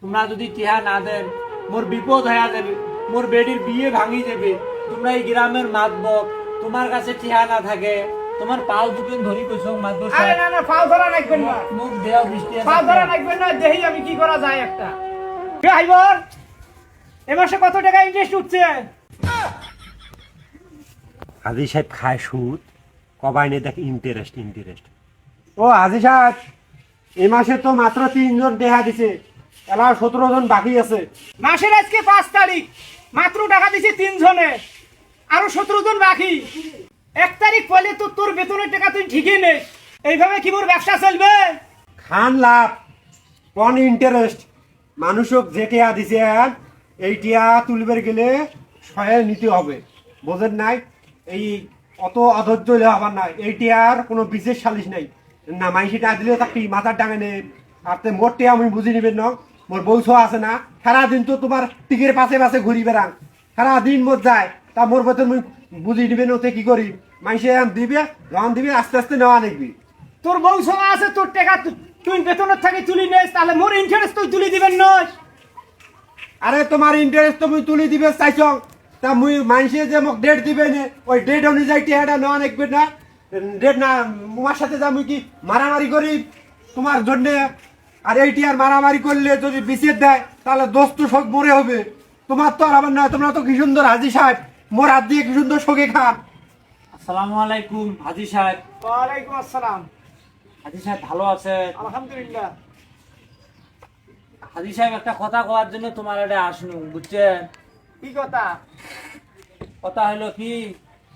তোমরা যদি টিহা না দেন মোর বিপদ হয়ে যাবে, মোর বেডির বিয়ে ভাঙি যাবে। তোমরা এই গ্রামের মাতবক, তোমার কাছে টিহা না থাকে তোমার পাও দুদিন ধরি কইছো মাতবক। আরে না না, পাও ধরা লাগবেন না, মুখ দেও বৃষ্টি পাও ধরা লাগবেন না, দেখি আমি কি করা যায় একটা। ড্রাইভার, এ মাসে কত টাকা ইন্টারেস্ট উঠছে? হাজি সাহেব খায় সুদ, কবাইনে দেখ ইন্টারেস্ট ইন্টারেস্ট। ও হাজি সাহেব, এই মাসে তো মাত্র 3 জন দেখা দিছে, এলা 17 জন বাকি আছে। মাসের আজকে 5 তারিখ, মাত্র টাকা দিছে 3 জনে, আরো 17 জন বাকি। 1 তারিখ পরে তো তোর বেতনের টাকা তুই ঠিকই নেই, এইভাবে কি মোর ব্যবসা চলবে? খান লাভ কোন ইন্টারেস্ট, মানুষক যে টিয়া দিছে এই টিয়া তুলবার গেলে সয়ে নিতে হবে, বোঝেন নাই? এই অত অধৈর্য হলে হবার নাই, এই টিয়ার কোনো বিশেষ সালিশ নাই না, মাইসিটা দিলেও তাকে মাথার ডাঙে নেই। আর তে মোট টিয়া আমি বুঝি নিবেন না, মোর বৌছ আছে না, সারাদিন তো তোমার টিকের পাশে পাশে ঘুরি বেড়াং, সারাদিন মোট যায়, তা মোর বেতন মুই বুঝি নিবেন ওতে কি করি, মাইসে দিবে যখন দিবে আস্তে আস্তে নেওয়া দেখবি। তোর বউ সঙ্গে আছে, তোর টাকা তুই বেতনের থেকে তুলি নেস, তাহলে মোর ইন্টারেস্ট তুই তুলি দিবেন নয়। আরে তোমার ইন্টারেস্ট তুমি তুলি দিবে চাইছ, তা মুই মাইসে যে মোক ডেট দিবে নে, ওই ডেট অনুযায়ী টিয়াটা নেওয়া দেখবে না, ডেট না তোমার সাথে যা মুই কি মারামারি করি তোমার জন্যে? আর এই টিয়ার মারামারি করলে যদি বিচের দেয় তাহলে দোস্ত শোক মরে হবে, তোমার তো আর আমার নয়। তোমরা তো কি সুন্দর হাজি সাহেব, মোর হাত দিয়ে কি সুন্দর শোকে খান। আসসালামু আলাইকুম হাজি সাহেব। ওয়ালাইকুম আসসালাম। হাজি সাহেব ভালো আছে? আলহামদুলিল্লাহ। হাজি সাহেব একটা কথা কওয়ার জন্য তোমার এটা আসনু, বুঝছেন? কি কথা? কথা হলো কি,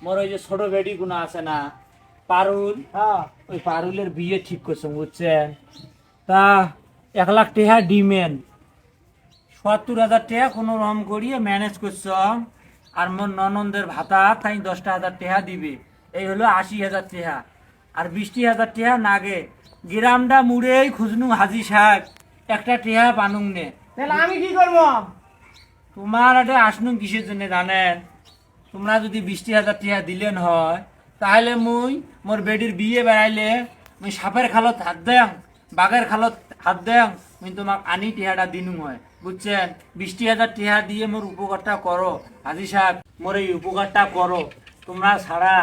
মোর ওই যে ছোট বেডি গুনা আছে না, পারুল, হ্যাঁ, ওই পারুলের বিয়ে ঠিক করছো, বুঝছেন? তা 1 লাখ টাকা ডিমেন, 70,000 টাকা কোনো রকম করিয়ে ম্যানেজ করছ। আর মোর ননদের ভাতা তাই 10,000 টাকা দিবে, এই হলো 80,000 টাকা। আর 20,000 টাকা নাগে গ্রামটা মুড়েই খুঁজনু হাজি সাহেব, একটা টাকা পানুং নে। তাহলে আমি কি করবো? তোমার এটা আসনু কিসের জন্য জানেন? তোমরা যদি 20,000 টাকা দিলেন হয়, তাহলে মুই মোর বেডির বিয়ে বেড়াইলে মুই সাপের খালত হাত দেং, বাঘের খালত হাত দেং, মুই তোমাক আনি টিহাটা দিনু হয়, বুঝছেন? 20,000 টাকা দিয়ে মোর উপকারটা করো হাজি সাহেব, মোর এই উপকারটা করো। তোমরা ছাড়া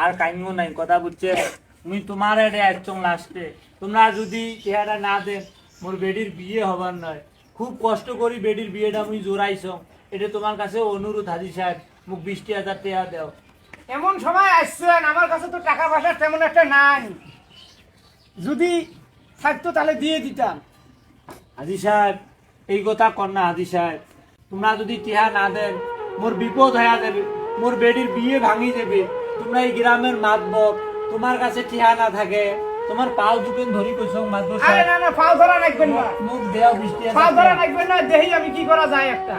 আর কাইমো নাই, কথা বুঝছে? মুই তোমার এটা একচং লাস্টে, তোমরা যদি টিহাটা না দেন মোর বেডির বিয়ে হবার নয়। খুব কষ্ট করি বেডির বিয়েটা মুই জোড়াইছ, এটা তোমার কাছে অনুরোধ হাজি সাহেব, মুখ 20,000 টাকা দেও। এমন সময় আসছেন, আমার কাছে তো টাকা পয়সা তেমন একটা নাই, যদি থাকতো তাহলে দিয়ে দিতাম। হাজি সাহেব এই কথা কর না হাজি সাহেব, তোমরা যদি টিহা না দেন মোর বিপদ হয়ে যাবে, মোর বেডির বিয়ে ভাঙি যাবে। তোমরা এই গ্রামের মাতবক, তোমার কাছে টিহা না থাকে তোমার পাও দুদিন ধরি কইছো মাতবক আরে সাহেব। না না, পাও ধরা লাগবেন না, মুখ দেও 20,000 পাও ধরা টাকা। লাগবেন না, দেখি আমি কি করা যায় একটা।